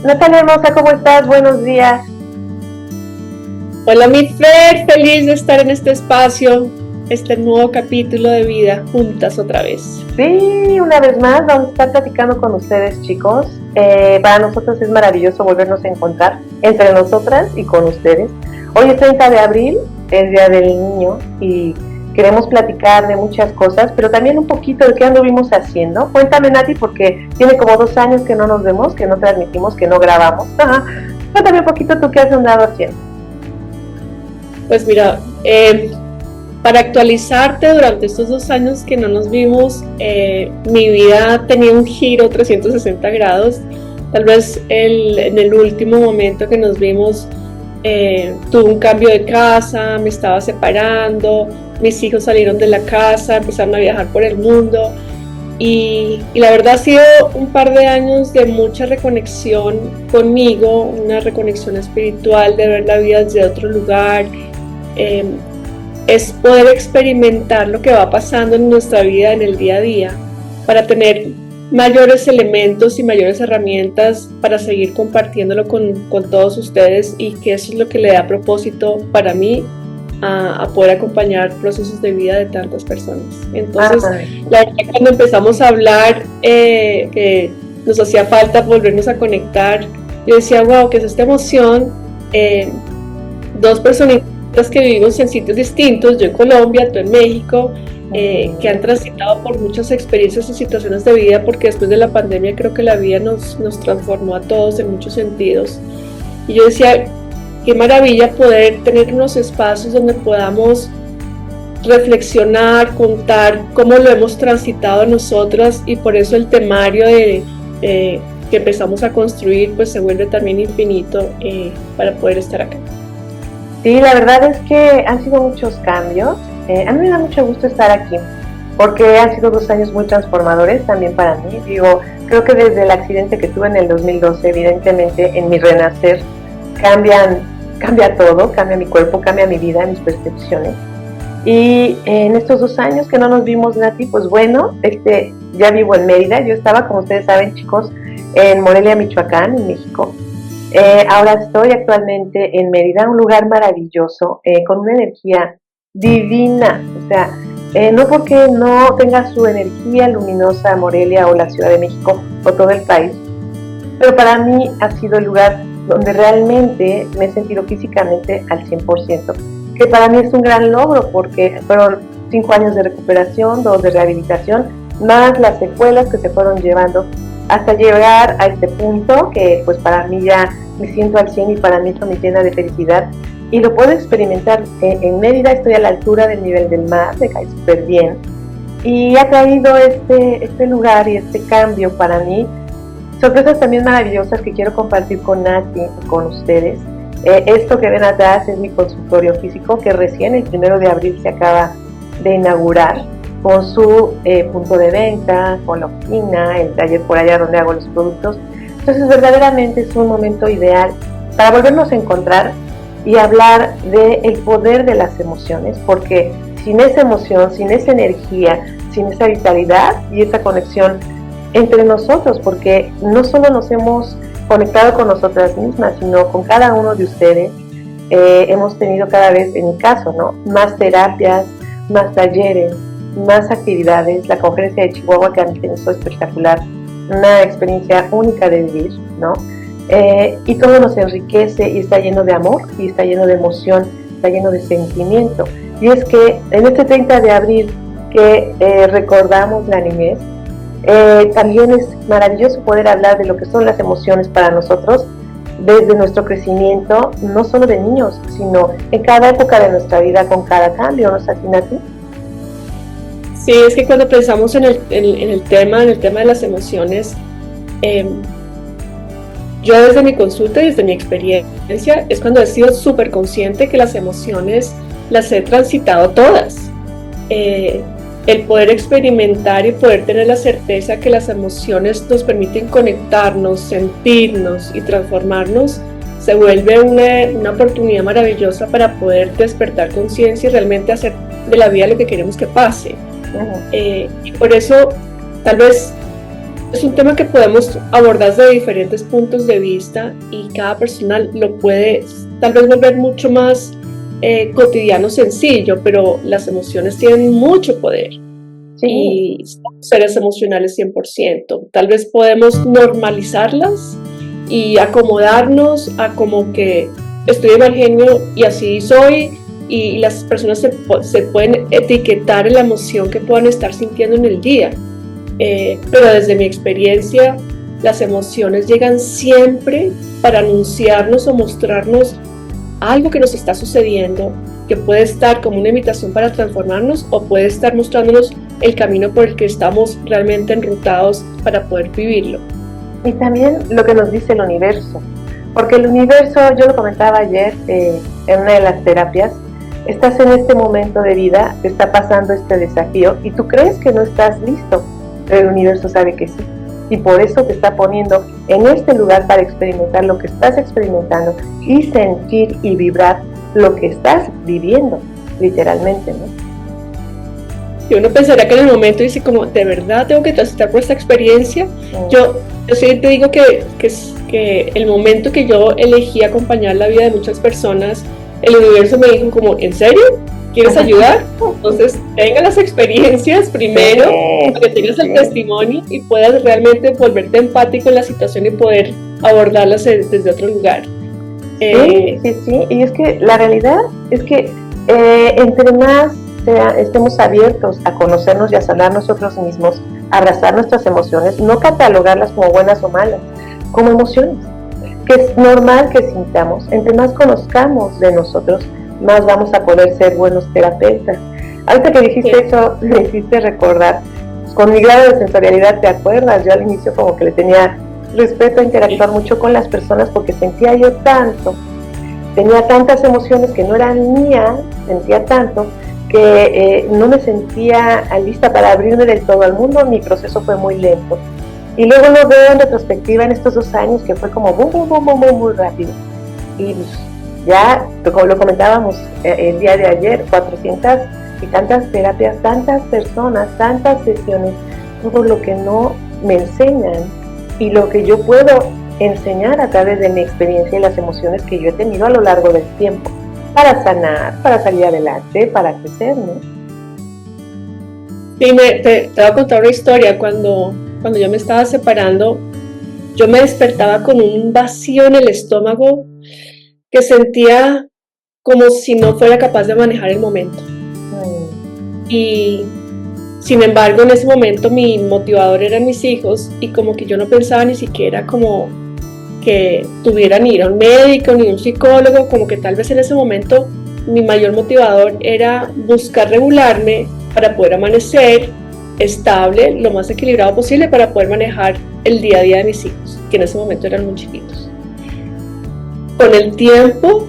Natalia hermosa, ¿cómo estás? Buenos días. Hola mi Fer, feliz de estar en este espacio, este nuevo capítulo de vida juntas otra vez. Sí, una vez más vamos a estar platicando con ustedes, chicos. Para nosotros es maravilloso volvernos a encontrar entre nosotras y con ustedes. Hoy es 30 de abril, es Día del Niño y queremos platicar de muchas cosas, pero también un poquito de qué anduvimos haciendo. Cuéntame, Nati, porque tiene como 2 años que no nos vemos, que no transmitimos, que no grabamos. Cuéntame un poquito tú qué has andado haciendo. Pues mira, para actualizarte, durante estos 2 años que no nos vimos, mi vida tenía un giro 360 grados. Tal vez en el último momento que nos vimos, tuve un cambio de casa, me estaba separando, mis hijos salieron de la casa, empezaron a viajar por el mundo. Y la verdad ha sido un par de años de mucha reconexión conmigo, una reconexión espiritual, de ver la vida desde otro lugar. Es poder experimentar lo que va pasando en nuestra vida en el día a día para tener mayores elementos y mayores herramientas para seguir compartiéndolo con todos ustedes, y que eso es lo que le da propósito para mí a poder acompañar procesos de vida de tantas personas. Entonces, la verdad, cuando empezamos a hablar que nos hacía falta volvernos a conectar, yo decía, wow, ¿qué es esta emoción? Dos personitas que vivimos en sitios distintos, yo en Colombia, tú en México, que han transitado por muchas experiencias y situaciones de vida, porque después de la pandemia creo que la vida nos transformó a todos en muchos sentidos. Y yo decía, qué maravilla poder tener unos espacios donde podamos reflexionar, contar cómo lo hemos transitado nosotras, y por eso el temario que empezamos a construir pues se vuelve también infinito para poder estar acá. Sí, la verdad es que han sido muchos cambios. A mí me da mucho gusto estar aquí, porque han sido 2 años muy transformadores también para mí. Digo, creo que desde el accidente que tuve en el 2012, evidentemente en mi renacer cambia todo, cambia mi cuerpo, cambia mi vida, mis percepciones. Y en estos 2 años que no nos vimos, Nati, pues bueno, ya vivo en Mérida. Yo estaba, como ustedes saben, chicos, en Morelia, Michoacán, en México. Ahora estoy actualmente en Mérida, un lugar maravilloso, con una energía divina. O sea, no porque no tenga su energía luminosa Morelia o la Ciudad de México o todo el país, pero para mí ha sido el lugar donde realmente me he sentido físicamente al 100%, que para mí es un gran logro, porque fueron 5 años de recuperación, 2 de rehabilitación, más las secuelas que se fueron llevando hasta llegar a este punto que pues para mí ya me siento al 100, y para mí esto me llena de felicidad y lo puedo experimentar. En Mérida estoy a la altura del nivel del mar, me cae súper bien, y ha traído este lugar y este cambio para mí sorpresas también maravillosas que quiero compartir con Nati y con ustedes. Esto que ven atrás es mi consultorio físico, que recién el 1 de abril se acaba de inaugurar, con su punto de venta, con la oficina, el taller por allá donde hago los productos. Entonces verdaderamente es un momento ideal para volvernos a encontrar y hablar del poder de las emociones, porque sin esa emoción, sin esa energía, sin esa vitalidad y esa conexión entre nosotros, porque no solo nos hemos conectado con nosotras mismas, sino con cada uno de ustedes, hemos tenido cada vez, en mi caso, ¿no?, más terapias, más talleres, más actividades. La conferencia de Chihuahua, que a mí me hizo espectacular, una experiencia única de vivir, ¿no? Y todo nos enriquece y está lleno de amor, y está lleno de emoción, está lleno de sentimiento. Y es que en este 30 de abril que recordamos la niñez, también es maravilloso poder hablar de lo que son las emociones para nosotros desde nuestro crecimiento, no solo de niños, sino en cada época de nuestra vida, con cada cambio. ¿No es así, Nati? Sí, es que cuando pensamos en el tema de las emociones, yo desde mi consulta y desde mi experiencia es cuando he sido súper consciente que las emociones las he transitado todas. El poder experimentar y poder tener la certeza que las emociones nos permiten conectarnos, sentirnos y transformarnos, se vuelve una oportunidad maravillosa para poder despertar conciencia y realmente hacer de la vida lo que queremos que pase. Y por eso tal vez es un tema que podemos abordar desde diferentes puntos de vista y cada persona lo puede tal vez volver mucho más cotidiano, sencillo, pero las emociones tienen mucho poder. Sí. Y somos seres emocionales 100%. Tal vez podemos normalizarlas y acomodarnos a como que estoy de mal genio y así soy, y las personas se pueden etiquetar en la emoción que puedan estar sintiendo en el día. Pero desde mi experiencia, las emociones llegan siempre para anunciarnos o mostrarnos algo que nos está sucediendo, que puede estar como una invitación para transformarnos o puede estar mostrándonos el camino por el que estamos realmente enrutados para poder vivirlo. Y también lo que nos dice el universo, porque el universo, yo lo comentaba ayer en una de las terapias, estás en este momento de vida, te está pasando este desafío y tú crees que no estás listo, pero el universo sabe que sí, y por eso te está poniendo en este lugar para experimentar lo que estás experimentando y sentir y vibrar lo que estás viviendo, literalmente, ¿no? Y uno pensaría que en el momento dice como, ¿de verdad tengo que transitar por esta experiencia? Yo sí te digo que el momento que yo elegí acompañar la vida de muchas personas, el universo me dijo como, ¿en serio? ¿Quieres ayudar? Entonces tenga las experiencias primero, para que tengas el testimonio y puedas realmente volverte empático en la situación y poder abordarlas desde otro lugar. Sí, y es que la realidad es que entre más estemos abiertos a conocernos y a sanar nosotros mismos, a abrazar nuestras emociones, no catalogarlas como buenas o malas, como emociones, que es normal que sintamos. Entre más conozcamos de nosotros, más vamos a poder ser buenos terapeutas. Ahorita que dijiste eso, me hiciste recordar, con mi grado de sensorialidad, ¿te acuerdas? Yo al inicio como que le tenía respeto a interactuar mucho con las personas porque sentía yo tanto, tenía tantas emociones que no eran mías, sentía tanto que no me sentía lista para abrirme del todo al mundo. Mi proceso fue muy lento y luego lo veo en retrospectiva en estos 2 años que fue como muy rápido, y ya como lo comentábamos el día de ayer, 400 y tantas terapias, tantas personas, tantas sesiones, todo lo que no me enseñan y lo que yo puedo enseñar a través de mi experiencia y las emociones que yo he tenido a lo largo del tiempo, para sanar, para salir adelante, para crecer, ¿no? Sí, te voy a contar una historia. Cuando yo me estaba separando, yo me despertaba con un vacío en el estómago que sentía como si no fuera capaz de manejar el momento. Y sin embargo, en ese momento mi motivador eran mis hijos y como que yo no pensaba ni siquiera como que tuvieran ir a un médico ni un psicólogo, como que tal vez en ese momento mi mayor motivador era buscar regularme para poder amanecer estable, lo más equilibrado posible para poder manejar el día a día de mis hijos, que en ese momento eran muy chiquitos. Con el tiempo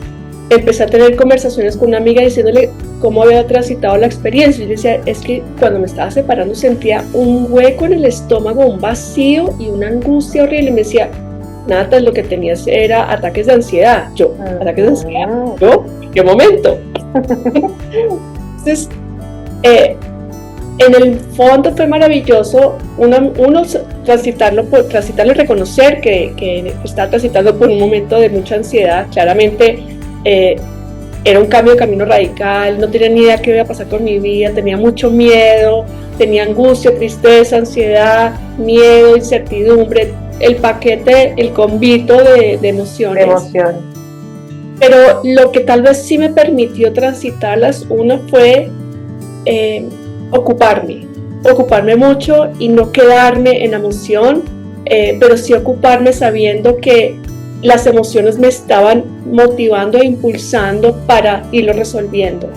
empecé a tener conversaciones con una amiga diciéndole cómo había transitado la experiencia. Yo decía, es que cuando me estaba separando sentía un hueco en el estómago, un vacío y una angustia horrible. Y me decía, Nata, lo que tenías era ataques de ansiedad. Yo, ataques de ansiedad. ¿Yo? ¿En qué momento? Entonces, en el fondo fue maravilloso uno transitarlo y reconocer que estaba transitando por un momento de mucha ansiedad. Claramente era un cambio de camino radical, no tenía ni idea qué iba a pasar con mi vida, tenía mucho miedo, tenía angustia, tristeza, ansiedad, miedo, incertidumbre, el paquete, el convito de emociones. Pero lo que tal vez sí me permitió transitarlas, uno fue ocuparme mucho y no quedarme en la emoción, pero sí ocuparme sabiendo que las emociones me estaban motivando e impulsando para irlo resolviendo.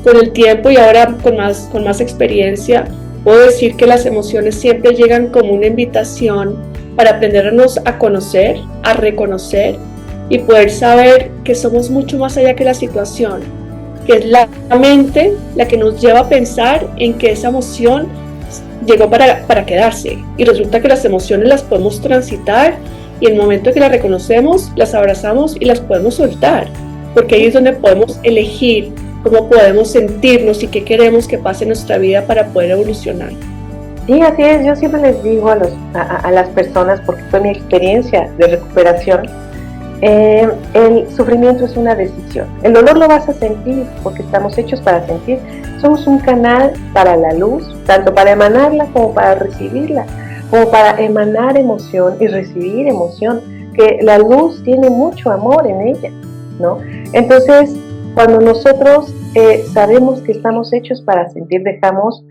Con el tiempo y ahora con más experiencia, puedo decir que las emociones siempre llegan como una invitación para aprendernos a conocer, a reconocer y poder saber que somos mucho más allá que la situación, que es la mente la que nos lleva a pensar en que esa emoción llegó para quedarse, y resulta que las emociones las podemos transitar y en el momento que las reconocemos, las abrazamos y las podemos soltar, porque ahí es donde podemos elegir cómo podemos sentirnos y qué queremos que pase en nuestra vida para poder evolucionar. Sí, así es. Yo siempre les digo a las personas, porque fue mi experiencia de recuperación, el sufrimiento es una decisión. El dolor lo vas a sentir porque estamos hechos para sentir. Somos un canal para la luz, tanto para emanarla como para recibirla, como para emanar emoción y recibir emoción, que la luz tiene mucho amor en ella, ¿no? Entonces, cuando nosotros sabemos que estamos hechos para sentir, dejamos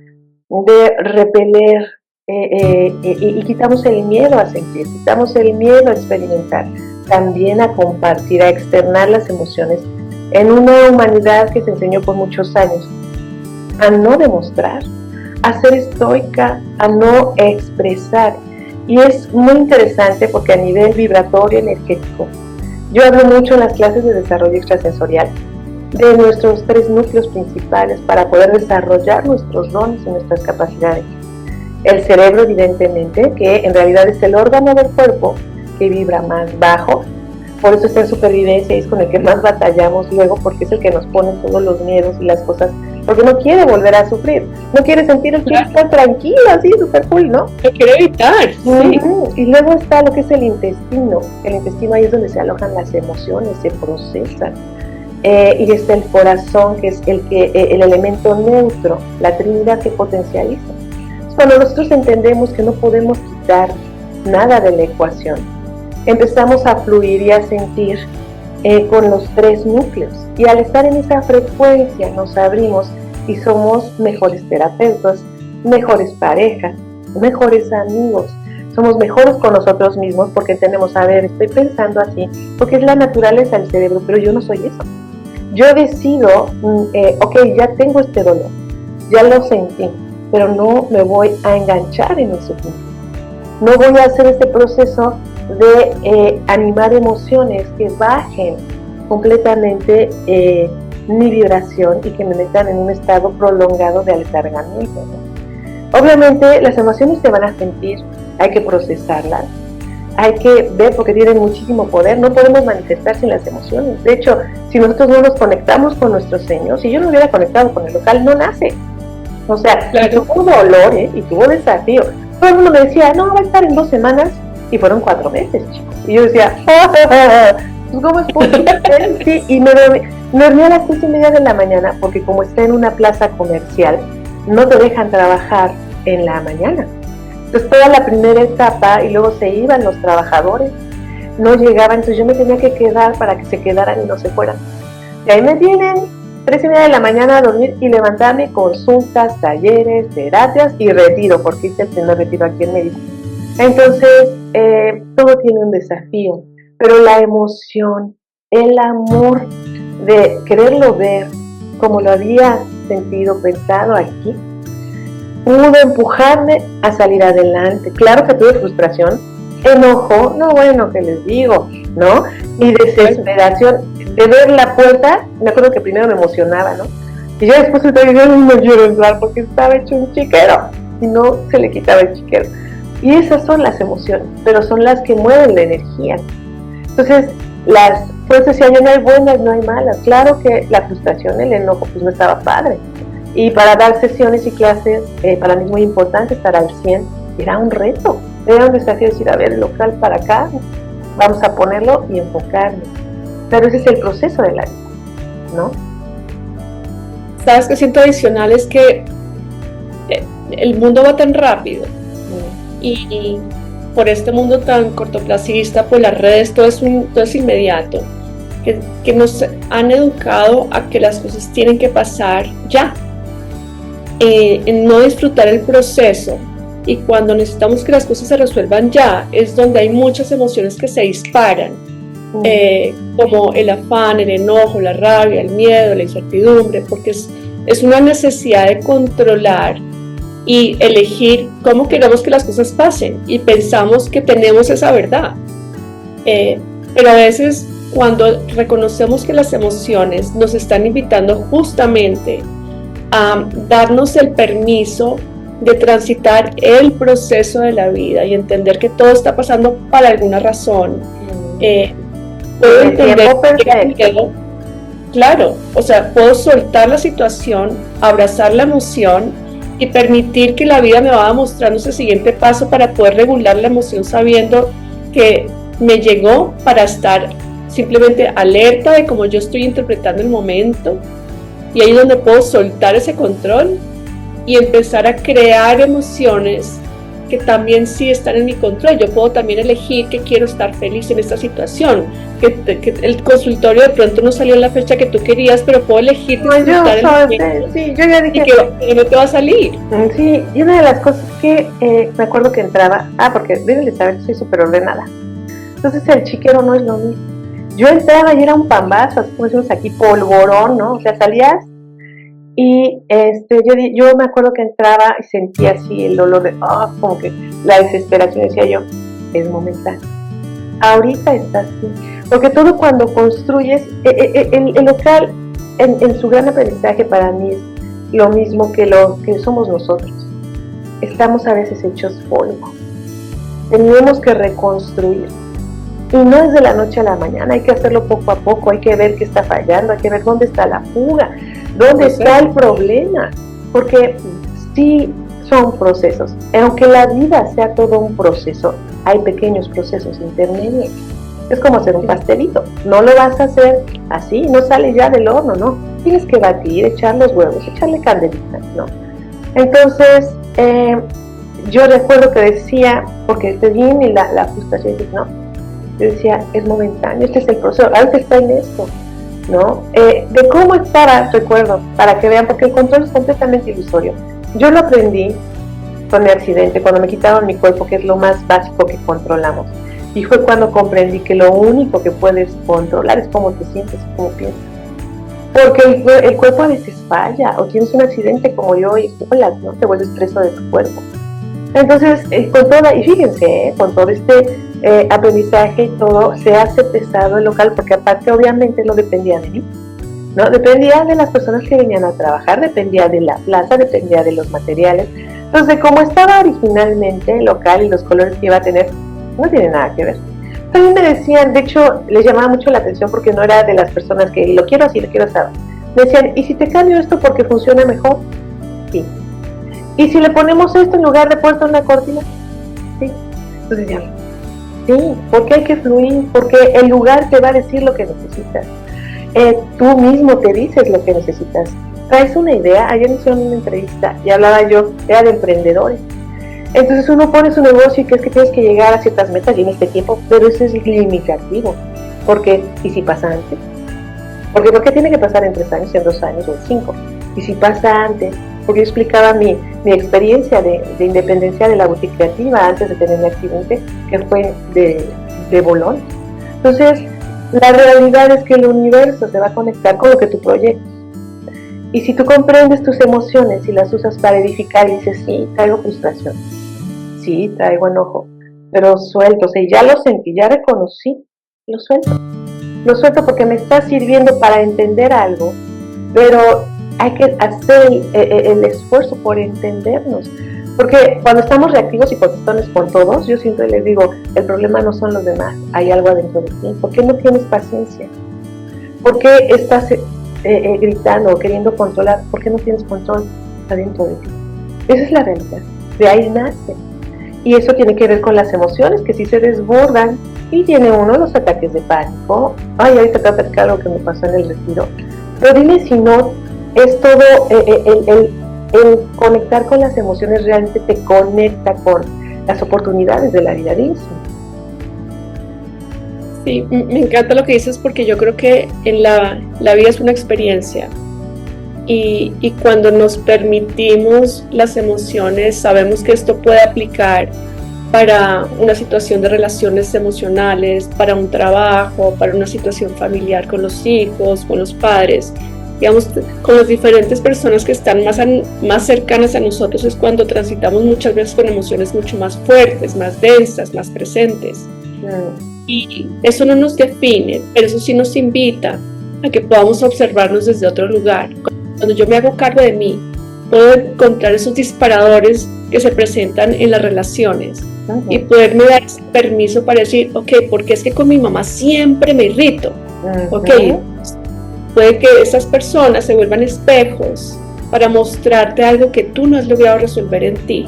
de repeler y quitamos el miedo a sentir, quitamos el miedo a experimentar, también a compartir, a externar las emociones en una humanidad que se enseñó por muchos años a no demostrar, a ser estoica, a no expresar. Y es muy interesante porque a nivel vibratorio, energético, yo hablo mucho en las clases de desarrollo extrasensorial de nuestros 3 núcleos principales para poder desarrollar nuestros dones y nuestras capacidades. El cerebro, evidentemente, que en realidad es el órgano del cuerpo que vibra más bajo, por eso está en supervivencia y es con el que más batallamos luego, porque es el que nos pone todos los miedos y las cosas, porque no quiere volver a sufrir, no quiere sentir, el quiere estar tranquilo, así, súper cool, ¿no? Lo quiere evitar, sí. Y luego está lo que es el intestino ahí es donde se alojan las emociones, se procesan. Y está el corazón, que es el elemento neutro, la trinidad que potencializa. Cuando nosotros entendemos que no podemos quitar nada de la ecuación, empezamos a fluir y a sentir con los 3 núcleos. Y al estar en esa frecuencia nos abrimos y somos mejores terapeutas, mejores parejas, mejores amigos. Somos mejores con nosotros mismos porque entendemos, a ver, estoy pensando así, porque es la naturaleza del cerebro, pero yo no soy eso. Yo decido, ok, ya tengo este dolor, ya lo sentí, pero no me voy a enganchar en el sufrimiento. No voy a hacer este proceso de animar emociones que bajen completamente mi vibración y que me metan en un estado prolongado de aletargamiento, ¿no? Obviamente las emociones se van a sentir, hay que procesarlas, hay que ver porque tienen muchísimo poder, no podemos manifestar sin las emociones. De hecho, si nosotros no nos conectamos con nuestros sueños, si yo no hubiera conectado con el local, no nace. O sea, claro. Tuvo dolor y tuvo desafío. Todo el mundo me decía, no, va a estar en 2 semanas, y fueron 4 meses, chicos. Y yo decía, pues ¿cómo es posible? Sí, y me dormí a las 6:30 de la mañana, porque como está en una plaza comercial, no te dejan trabajar en la mañana. Entonces toda la primera etapa y luego se iban los trabajadores, no llegaban, entonces yo me tenía que quedar para que se quedaran y no se fueran. Y ahí me tienen 3:30 de la mañana a dormir y levantarme, consultas, talleres, terapias y retiro, porque hice el primer retiro aquí en Mérida. Entonces todo tiene un desafío, pero la emoción, el amor de quererlo ver como lo había sentido, pensado aquí, pudo empujarme a salir adelante. Claro que tuve frustración, enojo, no bueno, que les digo, ¿no? Y desesperación de ver la puerta. Me acuerdo que primero me emocionaba, ¿no? Y ya después yo no quiero entrar porque estaba hecho un chiquero y no se le quitaba el chiquero. Y esas son las emociones, pero son las que mueven la energía. Entonces, pues decía yo, no hay buenas, no hay malas. Claro que la frustración, el enojo, pues no estaba padre. Y para dar sesiones y clases, para mí es muy importante estar al 100. Era un reto, era un desafío decir, a ver, el local para acá, vamos a ponerlo y enfocarnos. Pero ese es el proceso de la vida, ¿no? ¿Sabes qué siento adicional? Es que el mundo va tan rápido y por este mundo tan cortoplacista, pues las redes, todo es inmediato, que nos han educado a que las cosas tienen que pasar ya, en no disfrutar el proceso, y cuando necesitamos que las cosas se resuelvan ya, es donde hay muchas emociones que se disparan, como el afán, el enojo, la rabia, el miedo, la incertidumbre, porque es una necesidad de controlar y elegir cómo queremos que las cosas pasen, y pensamos que tenemos esa verdad, pero a veces cuando reconocemos que las emociones nos están invitando justamente a darnos el permiso de transitar el proceso de la vida y entender que todo está pasando para alguna razón, puedo entender que, claro, o sea, puedo soltar la situación, abrazar la emoción y permitir que la vida me vaya mostrando ese siguiente paso para poder regular la emoción sabiendo que me llegó para estar simplemente alerta de cómo yo estoy interpretando el momento, y ahí es donde puedo soltar ese control y empezar a crear emociones que también sí están en mi control. Yo puedo también elegir que quiero estar feliz en esta situación, que el consultorio de pronto no salió en la fecha que tú querías, pero puedo elegir disfrutar el momento, sí, yo ya dije y que no te va a salir. Sí, y una de las cosas que me acuerdo que entraba, porque deben de saber que soy súper ordenada, entonces el chiquero no es lo mismo. Yo entraba y era un pambazo, así como decimos aquí, polvorón, ¿no? O sea, salías y yo me acuerdo que entraba y sentía así el dolor de, como que la desesperación, decía yo, es momentáneo. Ahorita está así, porque todo cuando construyes, el local en su gran aprendizaje para mí es lo mismo que lo que somos nosotros. Estamos a veces hechos polvo. Tenemos que reconstruir. Y no es de la noche a la mañana, hay que hacerlo poco a poco, hay que ver qué está fallando, hay que ver dónde está la fuga, dónde está el problema. Porque sí son procesos. Aunque la vida sea todo un proceso, hay pequeños procesos intermedios. Es como hacer un pastelito. No lo vas a hacer así, no sale ya del horno, no. Tienes que batir, echar los huevos, echarle candelita, ¿no? Entonces, yo recuerdo que decía, porque te viene la frustración, y dices, no, yo decía, es momentáneo, este es el proceso, ahorita está en esto, ¿no? De cómo estaba, recuerdo, para que vean, porque el control es completamente ilusorio. Yo lo aprendí con mi accidente, cuando me quitaron mi cuerpo, que es lo más básico que controlamos. Y fue cuando comprendí que lo único que puedes controlar es cómo te sientes y cómo piensas. Porque el cuerpo a veces falla, o tienes un accidente como yo y ¿no? Te vuelves preso de tu cuerpo. Entonces, y fíjense, con todo este aprendizaje y todo, se hace pesado el local, porque aparte obviamente no dependía de mí, ¿no? Dependía de las personas que venían a trabajar, dependía de la plaza, dependía de los materiales. Entonces, como estaba originalmente el local y los colores que iba a tener, no tiene nada que ver. También me decían, de hecho, les llamaba mucho la atención porque no era de las personas que lo quiero así, lo quiero así. Me decían, ¿y si te cambio esto porque funciona mejor? Sí. ¿Y si le ponemos esto en lugar de puesto en la cortina? Sí. Entonces decían, sí, porque hay que fluir, porque el lugar te va a decir lo que necesitas. Tú mismo te dices lo que necesitas. Traes una idea. Ayer me hicieron una entrevista y hablaba yo, era de emprendedores. Entonces uno pone su negocio y crees que tienes que llegar a ciertas metas y en este tiempo, pero eso es limitativo. ¿Por qué? ¿Y si pasa antes? Porque ¿por qué tiene que pasar en 3 años, en 2 años o en 5? ¿Y si pasa antes? Porque yo explicaba mi experiencia de independencia de la boutique creativa antes de tener un accidente, que fue de bolón. Entonces, la realidad es que el universo se va a conectar con lo que tú proyectas. Y si tú comprendes tus emociones y las usas para edificar y dices, sí, traigo frustración, sí, traigo enojo, pero suelto, o sea, ya lo sentí, ya reconocí, lo suelto. Lo suelto porque me está sirviendo para entender algo, pero hay que hacer el esfuerzo por entendernos. Porque cuando estamos reactivos y contestones con todos, yo siempre les digo, el problema no son los demás, hay algo adentro de ti. ¿Por qué no tienes paciencia? ¿Por qué estás gritando o queriendo controlar? ¿Por qué no tienes control adentro de ti? Esa es la realidad, de ahí nace. Y eso tiene que ver con las emociones, que si se desbordan y tiene uno los ataques de pánico. Ay, ahorita te voy a platicar algo que me pasó en el retiro. Pero dime si no, es todo el conectar con las emociones realmente te conecta con las oportunidades de la vida. Sí, me encanta lo que dices porque yo creo que en la vida es una experiencia y cuando nos permitimos las emociones sabemos que esto puede aplicar para una situación de relaciones emocionales, para un trabajo, para una situación familiar con los hijos, con los padres. Digamos, con las diferentes personas que están más cercanas a nosotros es cuando transitamos muchas veces con emociones mucho más fuertes, más densas, más presentes. Y eso no nos define, pero eso sí nos invita a que podamos observarnos desde otro lugar. Cuando yo me hago cargo de mí, puedo encontrar esos disparadores que se presentan en las relaciones y poderme dar ese permiso para decir, ok, porque es que con mi mamá siempre me irrito. Ok, puede que esas personas se vuelvan espejos para mostrarte algo que tú no has logrado resolver en ti,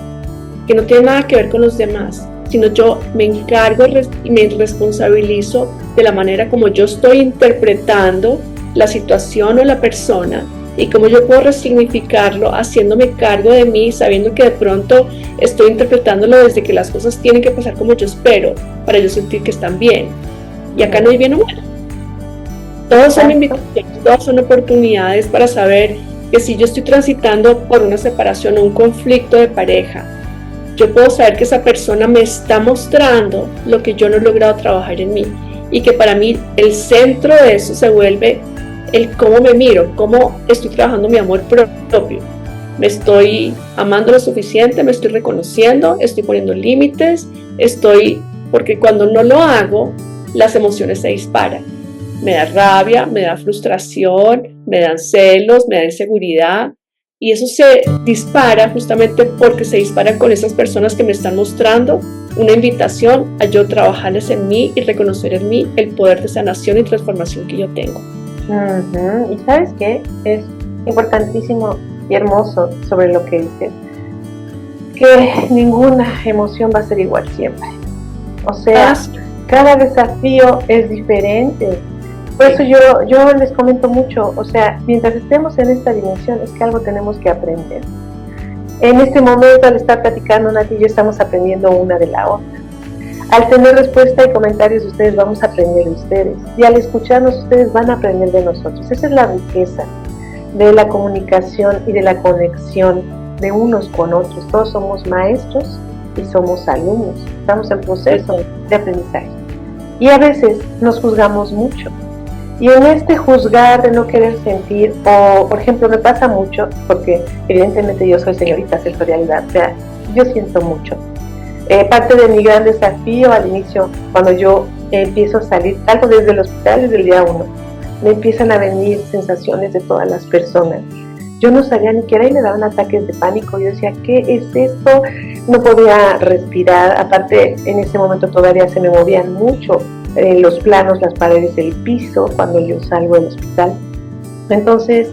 que no tiene nada que ver con los demás, sino yo me encargo y me responsabilizo de la manera como yo estoy interpretando la situación o la persona y cómo yo puedo resignificarlo haciéndome cargo de mí, sabiendo que de pronto estoy interpretándolo desde que las cosas tienen que pasar como yo espero para yo sentir que están bien. Y acá no hay bien o mal. Todos son invitaciones, todas son oportunidades para saber que si yo estoy transitando por una separación o un conflicto de pareja, yo puedo saber que esa persona me está mostrando lo que yo no he logrado trabajar en mí y que para mí el centro de eso se vuelve el cómo me miro, cómo estoy trabajando mi amor propio. Me estoy amando lo suficiente, me estoy reconociendo, estoy poniendo límites, porque cuando no lo hago, las emociones se disparan. Me da rabia, me da frustración, me dan celos, me da inseguridad. Y eso se dispara justamente porque se disparan con esas personas que me están mostrando una invitación a yo trabajarles en mí y reconocer en mí el poder de sanación y transformación que yo tengo. Y ¿sabes qué? Es importantísimo y hermoso sobre lo que dices, que ninguna emoción va a ser igual siempre. O sea, cada desafío es diferente. Por eso yo les comento mucho, o sea, mientras estemos en esta dimensión es que algo tenemos que aprender. En este momento, al estar platicando, Nati y yo estamos aprendiendo una de la otra. Al tener respuesta y comentarios de ustedes, vamos a aprender de ustedes. Y al escucharnos, ustedes van a aprender de nosotros. Esa es la riqueza de la comunicación y de la conexión de unos con otros. Todos somos maestros y somos alumnos. Estamos en proceso de aprendizaje. Y a veces nos juzgamos mucho. Y en este juzgar de no querer sentir, o por ejemplo me pasa mucho, porque evidentemente yo soy señorita sensorialidad, o sea, yo siento mucho. Parte de mi gran desafío al inicio, cuando yo empiezo a salir, salgo desde el hospital desde el día 1, me empiezan a venir sensaciones de todas las personas. Yo no sabía ni qué era y me daban ataques de pánico. Yo decía, ¿qué es esto? No podía respirar, aparte en ese momento todavía se me movían mucho los planos, las paredes del piso cuando yo salgo del hospital. Entonces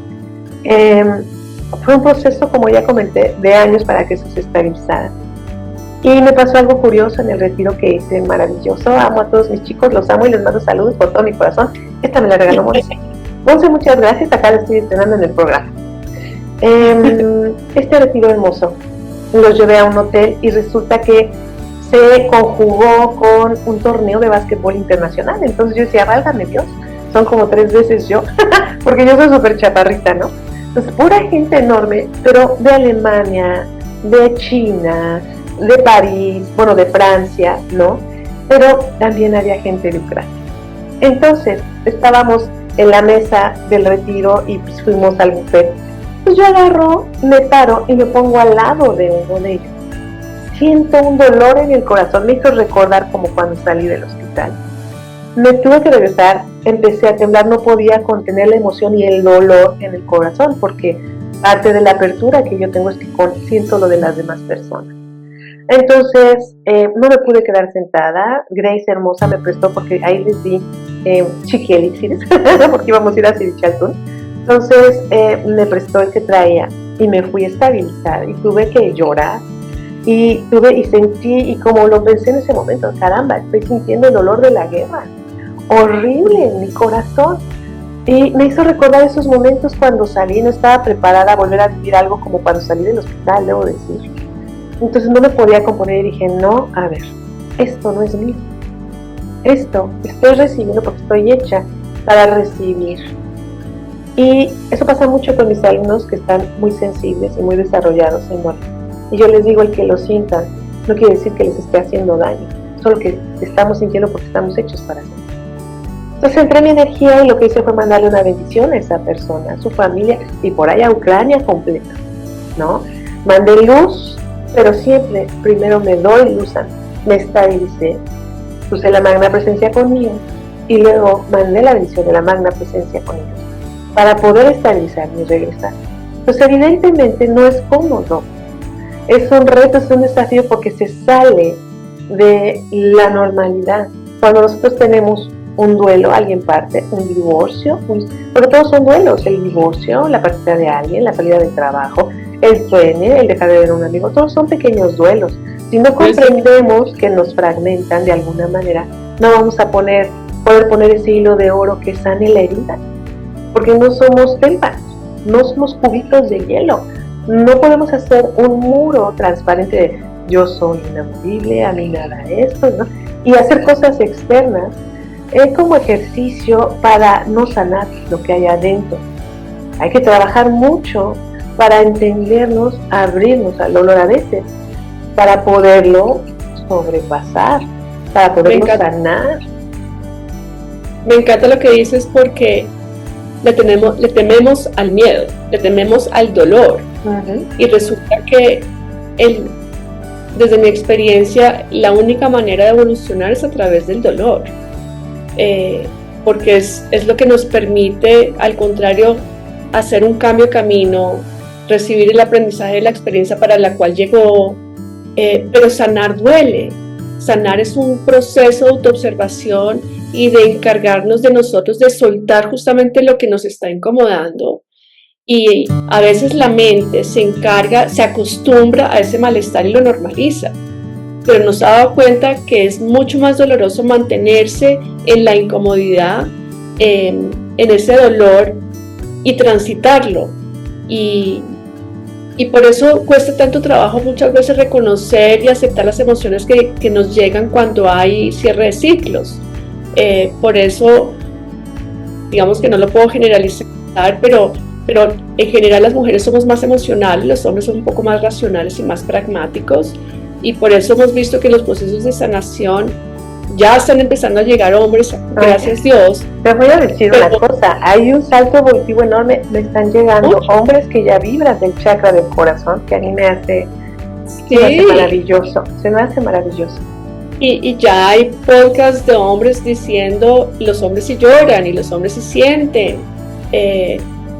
fue un proceso, como ya comenté, de años para que eso se estabilizara. Y me pasó algo curioso en el retiro que hice, maravilloso. Amo a todos mis chicos, los amo y les mando saludos por todo mi corazón. Esta me la regaló Monse. Monse, muchas gracias, acá la estoy estrenando en el programa. Este retiro hermoso, los llevé a un hotel y resulta que se conjugó con un torneo de básquetbol internacional. Entonces yo decía, válgame Dios, son como 3 veces yo, porque yo soy súper chaparrita, ¿no? Entonces pura gente enorme, pero de Alemania, de China, de París, bueno, de Francia, ¿no? Pero también había gente de Ucrania. Entonces estábamos en la mesa del retiro y pues fuimos al buffet. Pues yo agarro, me paro y me pongo al lado de uno de ellos. Siento un dolor en el corazón, me hizo recordar como cuando salí del hospital. Me tuve que regresar, empecé a temblar, no podía contener la emoción y el dolor en el corazón, porque parte de la apertura que yo tengo es que siento lo de las demás personas. Entonces, no me pude quedar sentada. Grace hermosa me prestó, porque ahí les di chiqui elixires, porque íbamos a ir a Sirichaltún. Entonces, me prestó el que traía y me fui estabilizada y tuve que llorar. Y sentí, y como lo pensé en ese momento, caramba, estoy sintiendo el dolor de la guerra, horrible en mi corazón. Y me hizo recordar esos momentos cuando salí, no estaba preparada a volver a vivir algo como cuando salí del hospital, debo decir. Entonces no me podía componer y dije, no, a ver, esto no es mío. Esto estoy recibiendo porque estoy hecha para recibir. Y eso pasa mucho con mis alumnos que están muy sensibles y muy desarrollados en dolor. Y yo les digo, el que lo sientan no quiere decir que les esté haciendo daño, solo que estamos sintiendo porque estamos hechos para hacerlo. Entonces entré mi energía y lo que hice fue mandarle una bendición a esa persona, a su familia y por allá a Ucrania completa, ¿no? Mandé luz, pero siempre primero me doy luz, me estabilicé, puse la magna presencia conmigo y luego mandé la bendición de la magna presencia con ellos para poder estabilizarme y regresar. Pues evidentemente no es cómodo. Es un reto, es un desafío porque se sale de la normalidad. Cuando nosotros tenemos un duelo, alguien parte, un divorcio, porque todos son duelos, el divorcio, la partida de alguien, la salida del trabajo, el sueño, el dejar de ver a un amigo, todos son pequeños duelos. Si no comprendemos que nos fragmentan de alguna manera, no vamos a poder poner ese hilo de oro que sane la herida, porque no somos témpanos, no somos cubitos de hielo, no podemos hacer un muro transparente de yo soy inamovible, a mí nada esto, ¿no? Y hacer cosas externas como ejercicio para no sanar lo que hay adentro. Hay que trabajar mucho para entendernos, abrirnos al dolor a veces, para poderlo sobrepasar, para poderlo sanar. Me encanta lo que dices porque le tememos al miedo, le tememos al dolor. Y resulta que desde mi experiencia, la única manera de evolucionar es a través del dolor, porque es lo que nos permite, al contrario, hacer un cambio de camino, recibir el aprendizaje de la experiencia para la cual llegó, pero sanar duele. Sanar es un proceso de autoobservación y de encargarnos de nosotros, de soltar justamente lo que nos está incomodando. Y a veces la mente se acostumbra a ese malestar y lo normaliza, pero nos ha dado cuenta que es mucho más doloroso mantenerse en la incomodidad, en ese dolor y transitarlo. Y por eso cuesta tanto trabajo muchas veces reconocer y aceptar las emociones que nos llegan cuando hay cierre de ciclos. Por eso, digamos que no lo puedo generalizar, pero en general las mujeres somos más emocionales, los hombres son un poco más racionales y más pragmáticos, y por eso hemos visto que los procesos de sanación ya están empezando a llegar hombres, gracias a Dios. Te voy a decir una cosa, hay un salto evolutivo enorme, me están llegando hombres que ya vibran del chakra del corazón, que a mí me hace maravilloso, se me hace maravilloso. Y ya hay podcasts de hombres diciendo, los hombres sí lloran y los hombres sí sienten,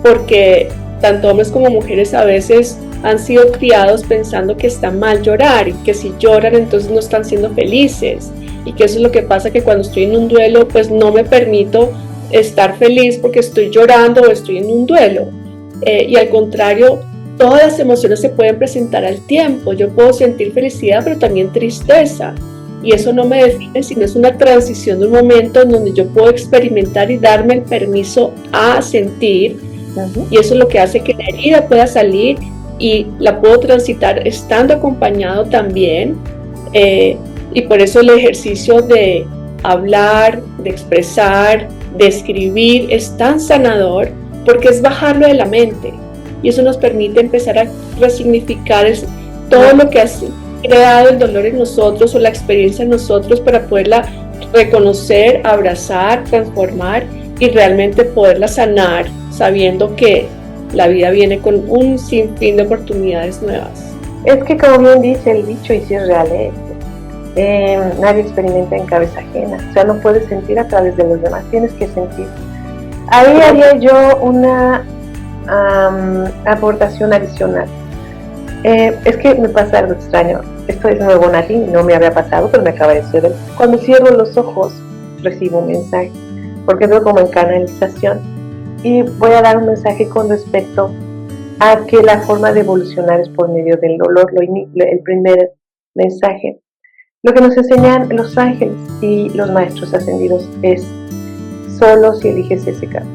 porque tanto hombres como mujeres a veces han sido criados pensando que está mal llorar y que si lloran entonces no están siendo felices, y que eso es lo que pasa, que cuando estoy en un duelo pues no me permito estar feliz porque estoy llorando o estoy en un duelo, y al contrario, todas las emociones se pueden presentar al tiempo. Yo puedo sentir felicidad pero también tristeza, y eso no me define, sino es una transición de un momento en donde yo puedo experimentar y darme el permiso a sentir. Y eso es lo que hace que la herida pueda salir y la puedo transitar estando acompañado también, y por eso el ejercicio de hablar, de expresar, de escribir es tan sanador, porque es bajarlo de la mente, y eso nos permite empezar a resignificar todo lo que ha creado el dolor en nosotros o la experiencia en nosotros, para poderla reconocer, abrazar, transformar y realmente poderla sanar, sabiendo que la vida viene con un sinfín de oportunidades nuevas. Es que, como bien dice el dicho, y si es real, nadie experimenta en cabeza ajena, o sea, no puedes sentir a través de los demás, tienes que sentir. Ahí haría yo una aportación adicional. Es que me pasa algo extraño, esto es nuevo, Nati, no me había pasado, pero me acaba de suceder. Cuando cierro los ojos, recibo un mensaje, porque veo como en canalización, y voy a dar un mensaje con respecto a que la forma de evolucionar es por medio del dolor. El primer mensaje, lo que nos enseñan los ángeles y los maestros ascendidos, es solo si eliges ese camino.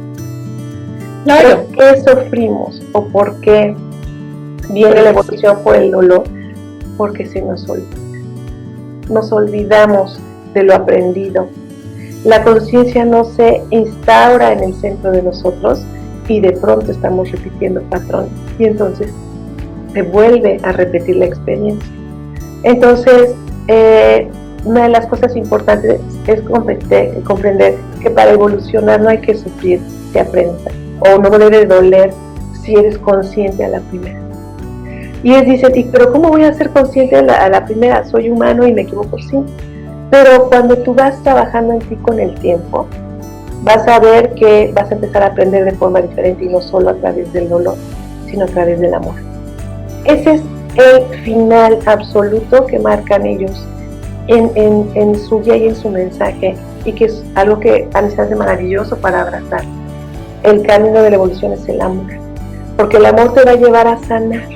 Claro. ¿Por qué sufrimos o por qué viene la evolución por el dolor? Porque se nos olvida. Nos olvidamos de lo aprendido. La conciencia no se instaura en el centro de nosotros y de pronto estamos repitiendo patrones, y entonces se vuelve a repetir la experiencia. Entonces, una de las cosas importantes es comprender que para evolucionar no hay que sufrir, se aprende, o no debe doler si eres consciente a la primera. Y ellos dicen, pero ¿cómo voy a ser consciente a la primera? Soy humano y me equivoco, sí. Pero cuando tú vas trabajando en ti con el tiempo, vas a ver que vas a empezar a aprender de forma diferente, y no solo a través del dolor, sino a través del amor. Ese es el final absoluto que marcan ellos en su guía y en su mensaje y que es algo que a mí se hace maravilloso para abrazar. El camino de la evolución es el amor, porque el amor te va a llevar a sanar,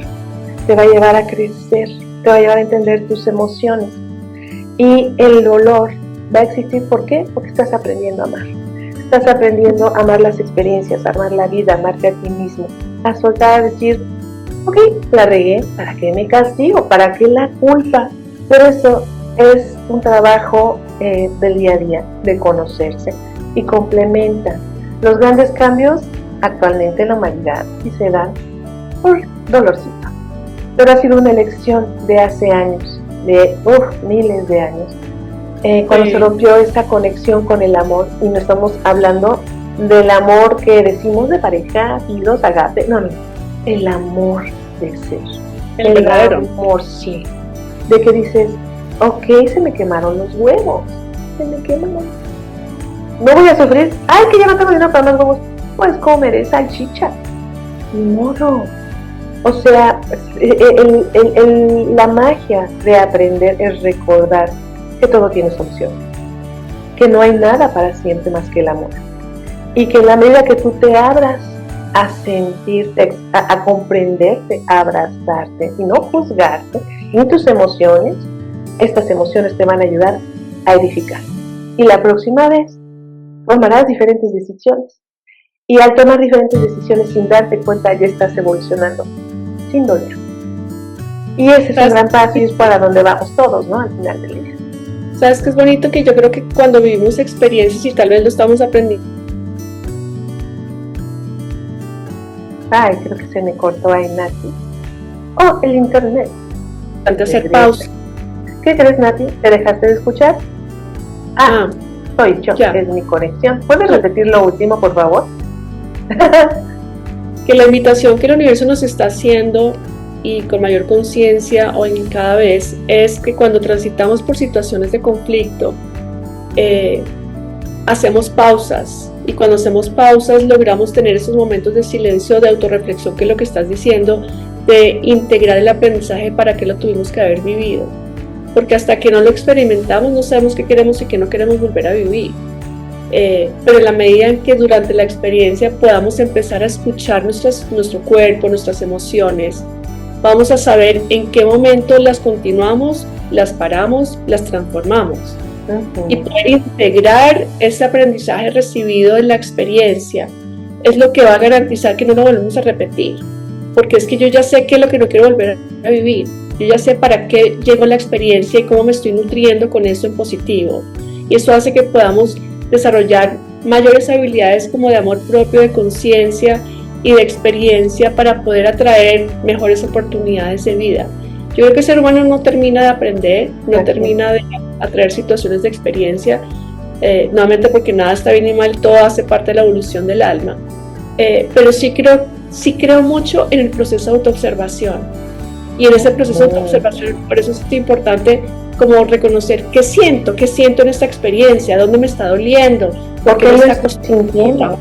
te va a llevar a crecer, te va a llevar a entender tus emociones. Y el dolor va a existir, ¿por qué? Porque estás aprendiendo a amar. Estás aprendiendo a amar las experiencias, a amar la vida, a amarte a ti mismo, a soltar, a decir, ok, la regué, ¿para qué me castigo? ¿Para qué la culpa? Pero eso es un trabajo del día a día, de conocerse, y complementa los grandes cambios actualmente en la humanidad y se dan por dolorcito. Pero ha sido una elección de hace años, de miles de años, cuando se rompió esa conexión con el amor, y no estamos hablando del amor que decimos de pareja, hijos, agape, no, el amor de ser, el verdadero amor, sí, de que dices, ok, se me quemaron los huevos, se me quemaron, no voy a sufrir, ay, que ya no tengo dinero para más huevos, pues comeré salchicha, ni modo. O sea, la magia de aprender es recordar que todo tiene solución, que no hay nada para siempre más que el amor, y que en la medida que tú te abras a sentirte, a comprenderte, a abrazarte y no juzgarte en tus emociones, estas emociones te van a ayudar a edificar. Y la próxima vez tomarás diferentes decisiones, y al tomar diferentes decisiones sin darte cuenta ya estás evolucionando sin doler. Y ese es un gran paso y es para donde vamos todos, ¿no? Al final del día. ¿Sabes qué es bonito? Que yo creo que cuando vivimos experiencias y tal vez lo estamos aprendiendo. Ay, creo que se me cortó ahí, Nati. Oh, el internet. Antes de hacer pausa. ¿Qué crees, Nati? ¿Te dejaste de escuchar? Soy yo, ya. Es mi conexión. ¿Puedes repetir lo último, por favor? Que la invitación que el universo nos está haciendo, y con mayor conciencia o en cada vez, es que cuando transitamos por situaciones de conflicto, hacemos pausas, y cuando hacemos pausas logramos tener esos momentos de silencio, de autorreflexión, que es lo que estás diciendo, de integrar el aprendizaje para qué lo tuvimos que haber vivido, porque hasta que no lo experimentamos no sabemos qué queremos y qué no queremos volver a vivir. Pero en la medida en que durante la experiencia podamos empezar a escuchar nuestro cuerpo, nuestras emociones, vamos a saber en qué momento las continuamos, las paramos, las transformamos. Y poder integrar ese aprendizaje recibido en la experiencia es lo que va a garantizar que no lo volvemos a repetir, porque es que yo ya sé qué es lo que no quiero volver a vivir, yo ya sé para qué llegó la experiencia y cómo me estoy nutriendo con eso en positivo, y eso hace que podamos desarrollar mayores habilidades como de amor propio, de conciencia y de experiencia, para poder atraer mejores oportunidades de vida. Yo creo que el ser humano no termina de aprender, no termina de atraer situaciones de experiencia, nuevamente porque nada está bien ni mal, todo hace parte de la evolución del alma, pero sí creo mucho en el proceso de autoobservación, y en ese proceso de autoobservación, por eso es importante como reconocer qué siento en esta experiencia, dónde me está doliendo, por qué lo estoy sintiendo,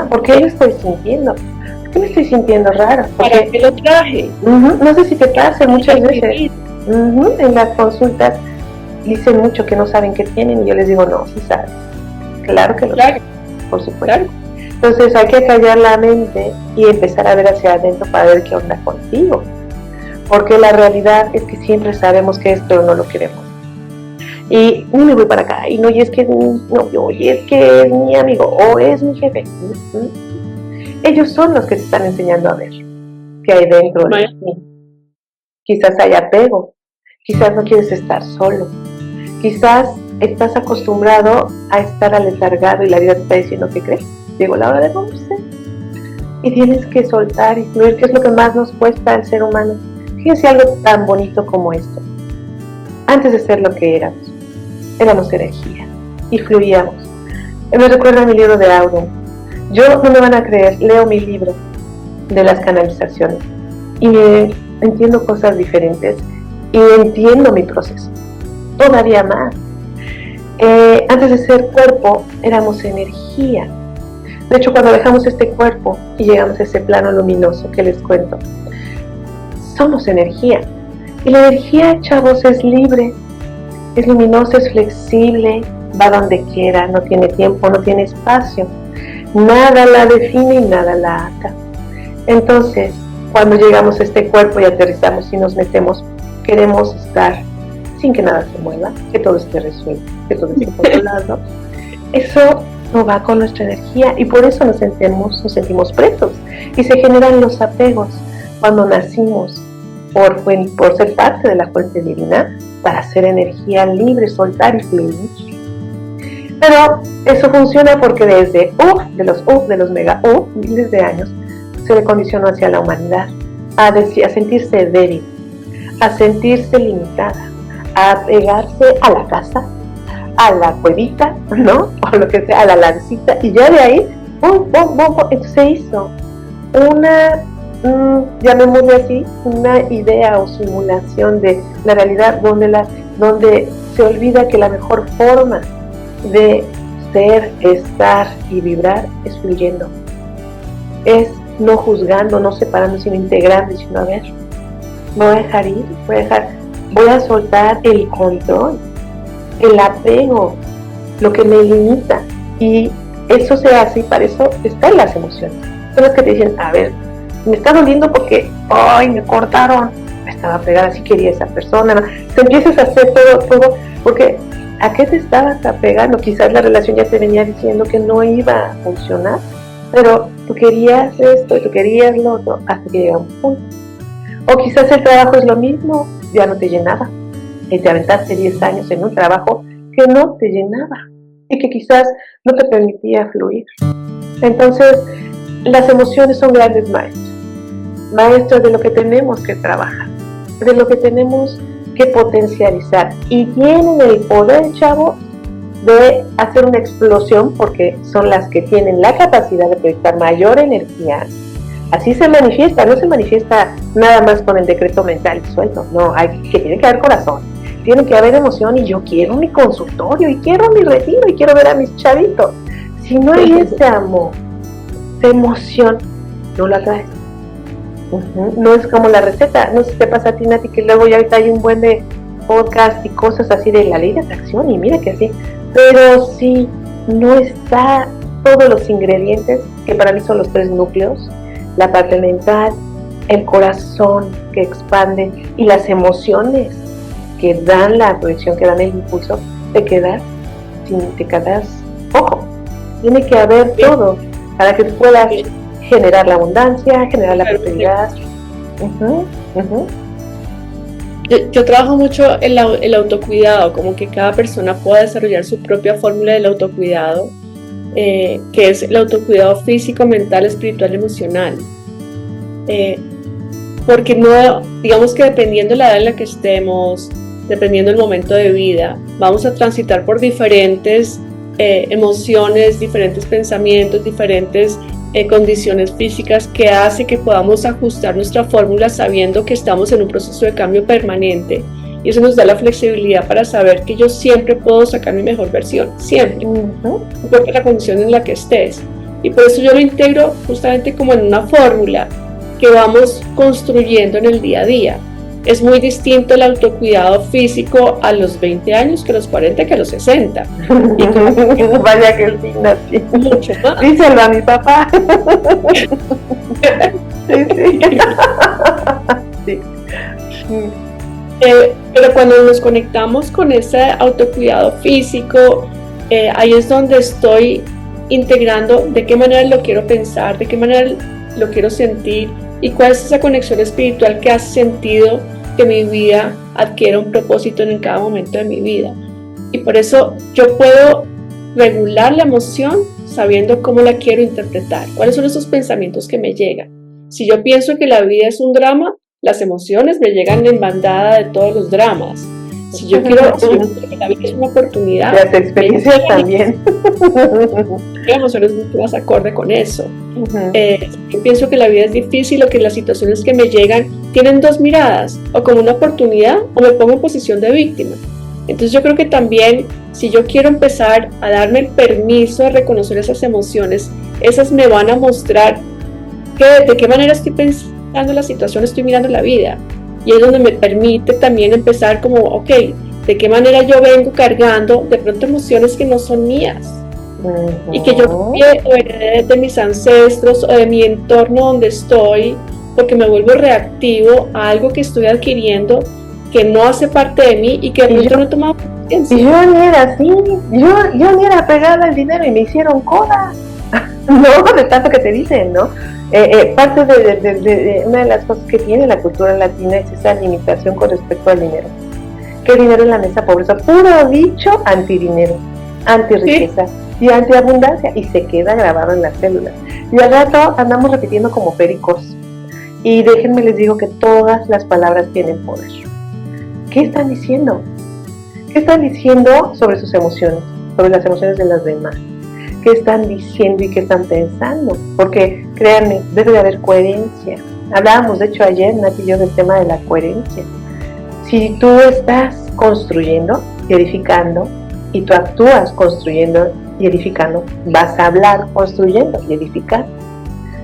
por qué lo estoy sintiendo, por qué me estoy sintiendo raro, ¿para qué lo traje? No sé si te pasa muchas veces, en las consultas dicen mucho que no saben qué tienen, y yo les digo, no, sí saben, claro que lo saben, por supuesto. Claro. Entonces hay que callar la mente y empezar a ver hacia adentro para ver qué onda contigo, porque la realidad es que siempre sabemos que esto no lo queremos, y me voy para acá, y no, y es que es mi novio, y es que es mi amigo, o es mi jefe. Ellos son los que te están enseñando a ver qué hay dentro de ti. Quizás hay apego, quizás no quieres estar solo, quizás estás acostumbrado a estar aletargado y la vida te está diciendo, ¿qué crees? Llegó la hora de moverse, y tienes que soltar y fluir, que es lo que más nos cuesta al ser humano. Fíjense algo tan bonito como esto. Antes de ser lo que éramos energía y fluíamos. Me recuerda mi libro de Auron. Yo, no me van a creer, leo mi libro de las canalizaciones y entiendo cosas diferentes y entiendo mi proceso todavía más. Antes de ser cuerpo éramos energía. De hecho, cuando dejamos este cuerpo y llegamos a ese plano luminoso que les cuento, somos energía. Y la energía, chavos, es libre, es luminosa, es flexible, va donde quiera, no tiene tiempo, no tiene espacio. Nada la define y nada la ata. Entonces, cuando llegamos a este cuerpo y aterrizamos y nos metemos, queremos estar sin que nada se mueva, que todo esté resuelto, que todo esté controlado. Eso no va con nuestra energía y por eso nos sentimos presos y se generan los apegos cuando nacimos por ser parte de la fuente divina para hacer energía libre, soltar y fluir. Pero eso funciona porque desde de los mega miles de años se le condicionó hacia la humanidad a sentirse débil, a sentirse limitada, a apegarse a la casa, a la cuevita, ¿no? O lo que sea, a la lancita, y ya de ahí, entonces se hizo una, llamémosle así, una idea o simulación de la realidad donde se olvida que la mejor forma de ser, estar y vibrar es fluyendo, es no juzgando, no separando, sino integrando, diciendo, a ver, me voy a dejar ir, voy a soltar el control, el apego, lo que me limita, y eso se hace y para eso están las emociones. Son las que te dicen, a ver, me está doliendo porque, me cortaron, estaba pegada, así quería esa persona, ¿no? Te empiezas a hacer todo, porque ¿a qué te estabas apegando? Quizás la relación ya te venía diciendo que no iba a funcionar, pero tú querías esto y tú querías lo otro, hasta que llega un punto. O quizás el trabajo es lo mismo, ya no te llenaba, y te aventaste 10 años en un trabajo que no te llenaba y que quizás no te permitía fluir. Entonces, las emociones son grandes maestros de lo que tenemos que trabajar, de lo que tenemos que potencializar, y tienen el poder, chavos, de hacer una explosión porque son las que tienen la capacidad de proyectar mayor energía. Así se manifiesta, no se manifiesta nada más con el decreto mental suelto, no, tiene que haber corazón, tiene que haber emoción, y yo quiero mi consultorio, y quiero mi retiro, y quiero ver a mis chavitos. Si no hay ese amor, esa emoción, no la traes. No es como la receta, no sé si te pasa a ti, Nati, que luego ya ahorita hay un buen de podcast y cosas así de la ley de atracción, y mira que así, pero si no está todos los ingredientes, que para mí son los 3 núcleos, la parte mental, el corazón que expande y las emociones que dan la proyección, que dan el impulso, te quedas, ojo, tiene que haber todo para que puedas generar la abundancia, generar la prosperidad. Yo trabajo mucho el autocuidado, como que cada persona pueda desarrollar su propia fórmula del autocuidado, que es el autocuidado físico, mental, espiritual, emocional. Porque no, digamos que dependiendo de la edad en la que estemos, dependiendo del momento de vida, vamos a transitar por diferentes emociones, diferentes pensamientos, diferentes condiciones físicas, que hace que podamos ajustar nuestra fórmula sabiendo que estamos en un proceso de cambio permanente, y eso nos da la flexibilidad para saber que yo siempre puedo sacar mi mejor versión, siempre, no importa la condición en la que estés, y por eso yo lo integro justamente como en una fórmula que vamos construyendo en el día a día. Es muy distinto el autocuidado físico a los 20 años que a los 40 que a los 60. Vaya que el signo así. Mucho más. Díselo a mi papá. Sí. Pero cuando nos conectamos con ese autocuidado físico, ahí es donde estoy integrando de qué manera lo quiero pensar, de qué manera lo quiero sentir, y cuál es esa conexión espiritual que hace sentido que mi vida adquiera un propósito en cada momento de mi vida. Y por eso yo puedo regular la emoción sabiendo cómo la quiero interpretar, cuáles son esos pensamientos que me llegan. Si yo pienso que la vida es un drama, las emociones me llegan en bandada de todos los dramas. Si yo quiero que la vida es una oportunidad, las experiencias también. La emoción es mucho más acorde con eso. Yo pienso que la vida es difícil, o que las situaciones que me llegan tienen 2 miradas, o como una oportunidad, o me pongo en posición de víctima. Entonces yo creo que también, si yo quiero empezar a darme el permiso de reconocer esas emociones, esas me van a mostrar de qué manera estoy pensando la situación, estoy mirando la vida. Y es donde me permite también empezar como, ok, de qué manera yo vengo cargando de pronto emociones que no son mías y que yo heredé de mis ancestros o de mi entorno donde estoy, porque me vuelvo reactivo a algo que estoy adquiriendo que no hace parte de mí y que de pronto no he tomado conciencia. Y yo ni era así, yo ni era pegada al dinero y me hicieron codas, no, de tanto que te dicen, ¿no? Parte de una de las cosas que tiene la cultura latina es esa limitación con respecto al dinero. ¿Qué dinero en la mesa? Pobreza, puro dicho antidinero, antirriqueza y antiabundancia, y se queda grabado en las células. Y al rato andamos repitiendo como pericos. Y déjenme les digo que todas las palabras tienen poder. ¿Qué están diciendo? ¿Qué están diciendo sobre sus emociones? Sobre las emociones de las demás. ¿Qué están diciendo y qué están pensando? Porque, créanme, debe de haber coherencia. Hablábamos, de hecho, ayer, Nati y yo, del tema de la coherencia. Si tú estás construyendo y edificando, y tú actúas construyendo y edificando, vas a hablar construyendo y edificando.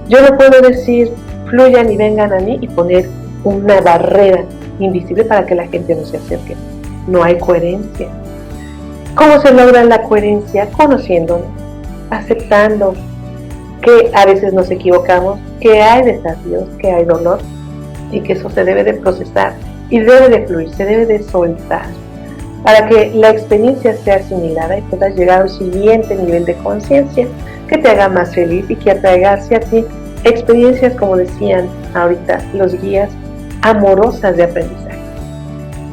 Yo no puedo decir, fluyan y vengan a mí y poner una barrera invisible para que la gente no se acerque. No hay coherencia. ¿Cómo se logra la coherencia? Conociéndonos, aceptando que a veces nos equivocamos, que hay desafíos, que hay dolor y que eso se debe de procesar y debe de fluir, se debe de soltar para que la experiencia sea asimilada y puedas llegar a un siguiente nivel de conciencia que te haga más feliz y que atraiga hacia ti experiencias, como decían ahorita los guías, amorosas de aprendizaje,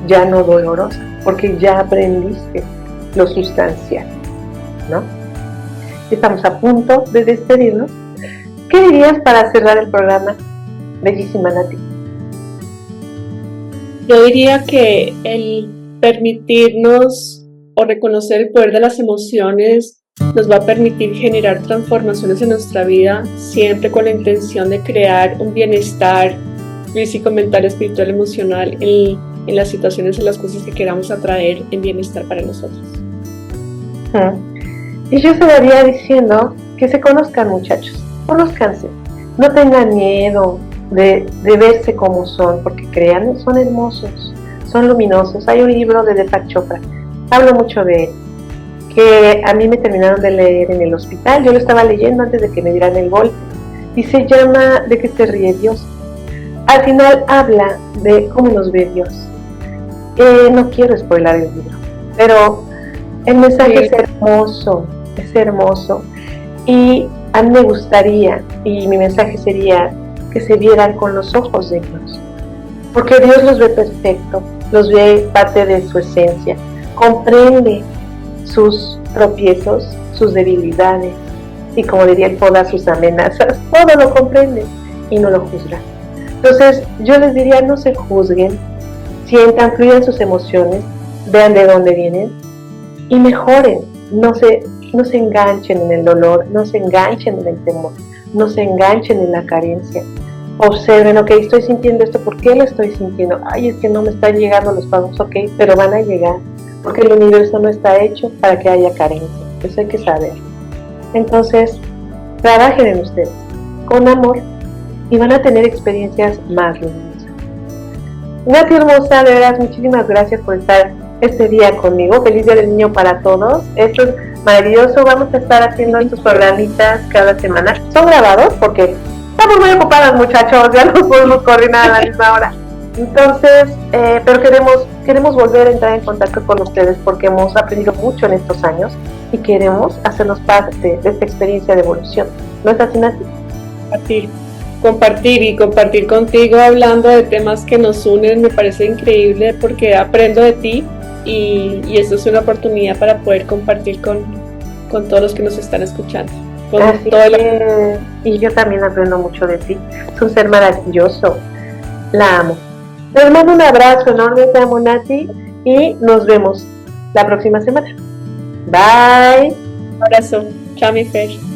ya no dolorosas, porque ya aprendiste lo sustancial, ¿no? Estamos a punto de despedirnos. ¿Qué dirías para cerrar el programa, bellísima Nati? Yo diría que el permitirnos o reconocer el poder de las emociones nos va a permitir generar transformaciones en nuestra vida, siempre con la intención de crear un bienestar físico, mental, espiritual, emocional en las situaciones, en las cosas que queramos atraer en bienestar para nosotros. Y yo cerraría diciendo que se conozcan, muchachos, conózcanse, no tengan miedo de verse como son, porque créanme, son hermosos, son luminosos. Hay un libro de Deepak Chopra, hablo mucho de él, que a mí me terminaron de leer en el hospital, yo lo estaba leyendo antes de que me dieran el golpe, y se llama ¿De qué se ríe Dios? Al final habla de cómo nos ve Dios. No quiero spoilar el libro, pero el mensaje es hermoso, y a mí me gustaría, y mi mensaje sería que se vieran con los ojos de Dios, porque Dios los ve perfecto, los ve parte de su esencia, comprende sus tropiezos, sus debilidades, y como diría el Buda, sus amenazas, todo lo comprende y no lo juzga. Entonces yo les diría, no se juzguen, sientan, fluyan sus emociones, vean de dónde vienen y mejoren, no se enganchen en el dolor, no se enganchen en el temor, no se enganchen en la carencia. Observen, ok, estoy sintiendo esto, ¿por qué lo estoy sintiendo? Ay, es que no me están llegando los pagos, ok, pero van a llegar, porque el universo no está hecho para que haya carencia, eso hay que saber. Entonces, trabajen en ustedes, con amor, y van a tener experiencias más luminosas. Nati hermosa, de verdad, muchísimas gracias por estar este día conmigo. Feliz Día del Niño para todos. Esto es maravilloso. Vamos a estar haciendo estos programitas cada semana. Son grabados porque estamos muy ocupadas, muchachos. Ya nos podemos coordinar a la misma hora. Entonces, pero queremos volver a entrar en contacto con ustedes porque hemos aprendido mucho en estos años y queremos hacernos parte de esta experiencia de evolución. ¿No es así, Nati? Compartir contigo hablando de temas que nos unen me parece increíble porque aprendo de ti y esto es una oportunidad para poder compartir con todos los que nos están escuchando. Y yo también aprendo mucho de ti. Es un ser maravilloso. La amo. Les mando un abrazo enorme, te amo, Nati, y nos vemos la próxima semana. Bye. Un abrazo. Chao, mi Fer.